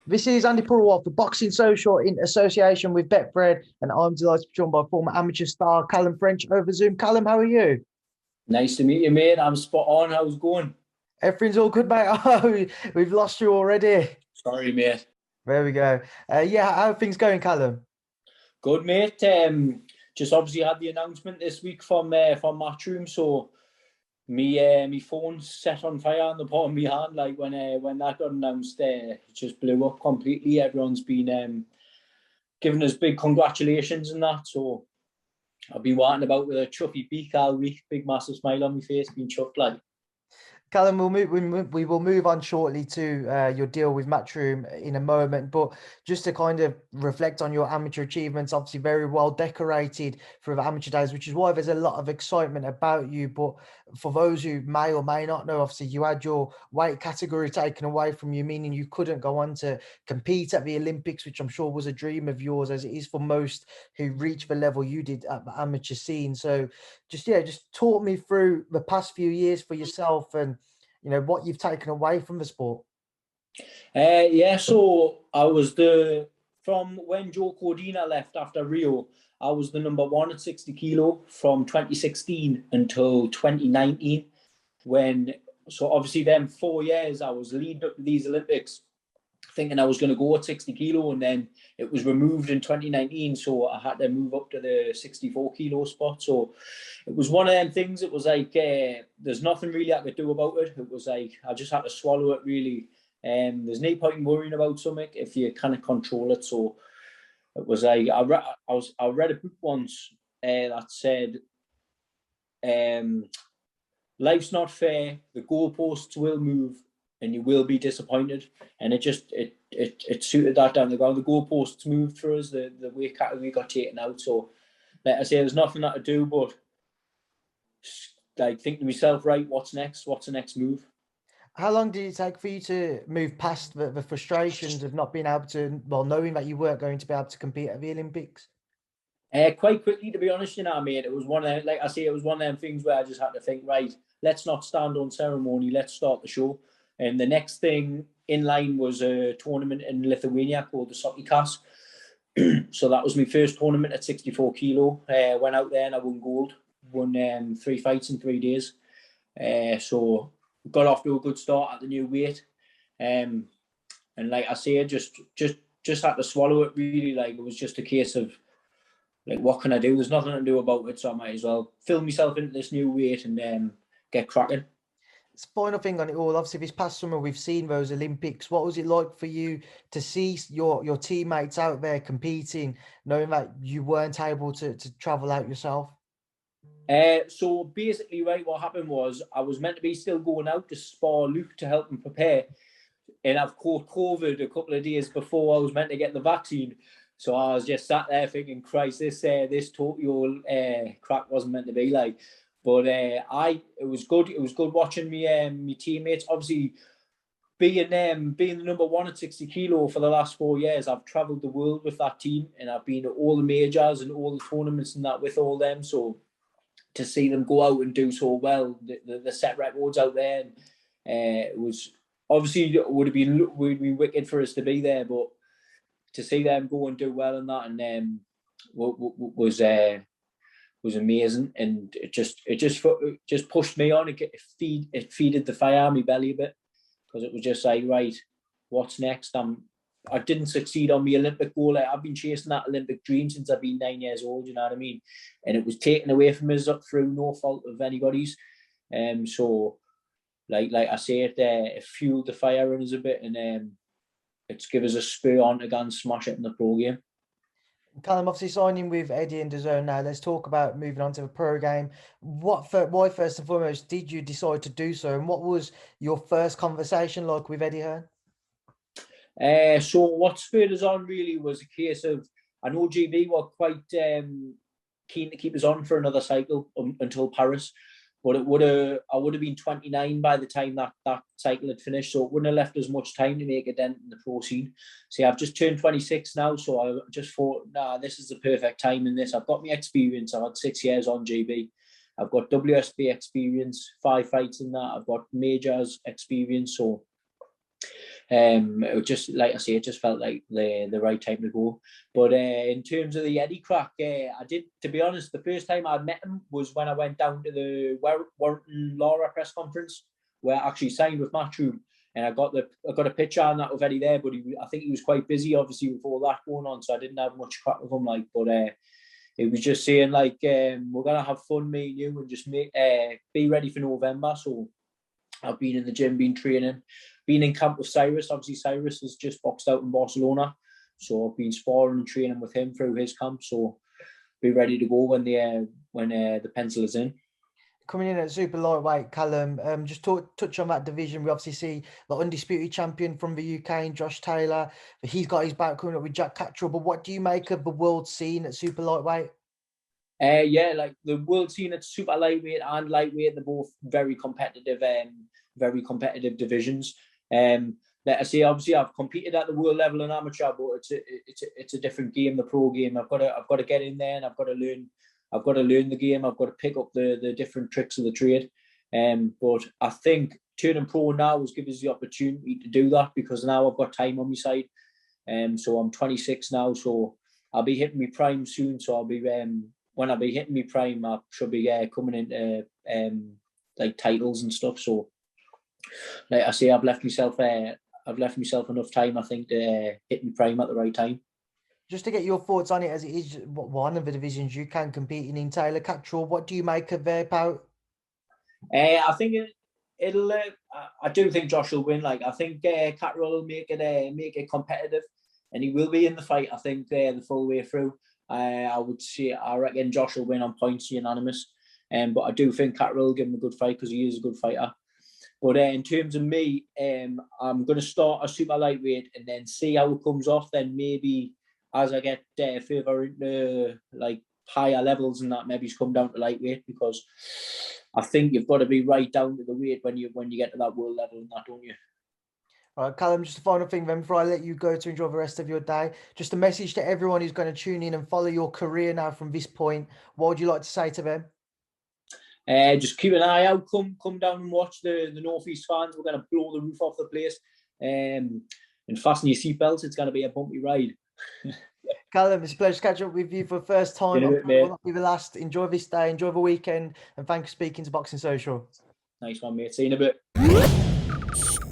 This is Andy Purewal for Boxing Social in association with Betfred, and I'm delighted to be joined by former amateur star Calum French over Zoom. Calum, how are you? Nice to meet you, mate. I'm spot on. How's it going? Everything's all good, mate. Oh, we've lost you already. Sorry, mate. There we go. Yeah, how are things going, Calum? Good, mate. Just obviously had the announcement this week from Matchroom, so me phone's set on fire on the palm of my hand. Like when that got announced, it just blew up completely. Everyone's been giving us big congratulations and that. So I've been walking about with a chuffy beak all week, big massive smile on my face, being chuffed like. Calum, we will move on shortly to your deal with Matchroom in a moment, but just to kind of reflect on your amateur achievements, obviously very well decorated for the amateur days, which is why there's a lot of excitement about you. But for those who may or may not know, obviously you had your weight category taken away from you, meaning you couldn't go on to compete at the Olympics, which I'm sure was a dream of yours, as it is for most who reach the level you did at the amateur scene. So just talk me through the past few years for yourself and what you've taken away from the sport. So I was from when Joe Cordina left after Rio, I was the number one at 60 kilo from 2016 until 2019. So obviously them 4 years I was leading up to these Olympics, thinking I was going to go at 60 kilo, and then it was removed in 2019, so I had to move up to the 64 kilo spot. So it was one of them things. It was like there's nothing really I could do about it. It was like I just had to swallow it, really. There's no point in worrying about something if you kind of control it. So it was like I read a book once that said, life's not fair, the goalposts will move, and you will be disappointed. And it suited that down the ground. The goalposts moved for us. The weight category got taken out. So, like I say, there's nothing I could do but like think to myself, right, what's next? What's the next move? How long did it take for you to move past the frustrations of not being able to, well, knowing that you weren't going to be able to compete at the Olympics? Quite quickly, to be honest, mate. It was one of them, like I say, it was one of them things where I just had to think, right, let's not stand on ceremony. Let's start the show. And the next thing in line was a tournament in Lithuania called the Sotikas. So that was my first tournament at 64 kilo. Went out there and I won gold. Won 3 fights in 3 days. So got off to a good start at the new weight. And like I say, just had to swallow it, really. Like it was just a case of, like, what can I do? There's nothing to do about it, so I might as well fill myself into this new weight and get cracking. Final thing on it all, obviously this past summer we've seen those Olympics. What was it like for you to see your teammates out there competing, knowing that you weren't able to travel out yourself? So basically, right, what happened was I was meant to be still going out to spar Luke to help him prepare, and I've caught COVID a couple of days before I was meant to get the vaccine. So I was just sat there thinking, Christ, this Tokyo crack wasn't meant to be like. But it was good. It was good watching me teammates. Obviously, being the number one at 60 kilo for the last 4 years, I've travelled the world with that team, and I've been to all the majors and all the tournaments and that with all them. So to see them go out and do so well, the set records out there, and it was obviously would be wicked for us to be there, but to see them go and do well in that, and was amazing, and it just pushed me on. It feeded the fire in my belly a bit, because it was just like, right, what's next? I didn't succeed on my Olympic goal. I've been chasing that Olympic dream since I've been 9 years old. You know what I mean? And it was taken away from us through no fault of anybody's. So like I say, it fueled the fire in us a bit, and it's given us a spur on to go and smash it in the pro game. Callum, obviously signing with Eddie and DAZN now. Let's talk about moving on to the pro game. Why first and foremost did you decide to do so, and what was your first conversation like with Eddie Hearn? So what spurred us on really was a case of, I know GB were quite keen to keep us on for another cycle until Paris. but I would have been 29 by the time that cycle had finished, so it wouldn't have left us much time to make a dent in the pro scene. See, I've just turned 26 now, so I just thought, this is the perfect time in this. I've got my experience. I've had 6 years on GB. I've got WSB experience, 5 fights in that. I've got majors experience, so it just, like I say, it just felt like the right time to go. But in terms of the Eddie crack, I did, to be honest, the first time I met him was when I went down to the Warrington Laura press conference, where I actually signed with Matchroom, and I got a picture on that with Eddie there, but I think he was quite busy, obviously, with all that going on, so I didn't have much crack with him, like, but it was just saying, like, we're gonna have fun, me and you, and just be ready for November. So I've been in the gym, been training, been in camp with Cyrus. Obviously, Cyrus has just boxed out in Barcelona, so I've been sparring and training with him through his camp. So be ready to go when the pencil is in. Coming in at super lightweight, Calum, just touch on that division. We obviously see the undisputed champion from the UK, Josh Taylor. He's got his back coming up with Jack Cattrall. But what do you make of the world scene at super lightweight? Yeah, like the world scene at super lightweight and lightweight, they're both very competitive divisions. Like I say, obviously I've competed at the world level in amateur, but it's a different game, the pro game. I've got to get in there, and I've got to learn the game. I've got to pick up the different tricks of the trade. But I think turning pro now has given us the opportunity to do that, because now I've got time on my side. So I'm 26 now, so I'll be hitting my prime soon. So I'll be when I'll be hitting my prime, I should be coming into like titles and stuff. So, like I say, I've left myself enough time, I think, to hit my prime at the right time. Just to get your thoughts on it, as it is one of the divisions you can compete in Taylor Cattrall, what do you make of their bout? I think it'll. I do think Josh will win. Like, I think Cattrall will make it competitive, and he will be in the fight, I think, the full way through. I reckon Josh will win on points, unanimous. But I do think Cattrall will give him a good fight, because he is a good fighter. But in terms of me, I'm going to start a super lightweight and then see how it comes off. Then maybe as I get further into like higher levels and that, maybe come down to lightweight, because I think you've got to be right down to the weight when you get to that world level and that, don't you? All right, Calum, just a final thing then before I let you go to enjoy the rest of your day. Just a message to everyone who's going to tune in and follow your career now from this point. What would you like to say to them? Just keep an eye out. Come down and watch the Northeast fans. We're going to blow the roof off the place. And fasten your seatbelts. It's going to be a bumpy ride. Calum, it's a pleasure to catch up with you for the first time. Will not be the last. Enjoy this day. Enjoy the weekend. And thanks for speaking to Boxing Social. Nice one, mate. See you in a bit.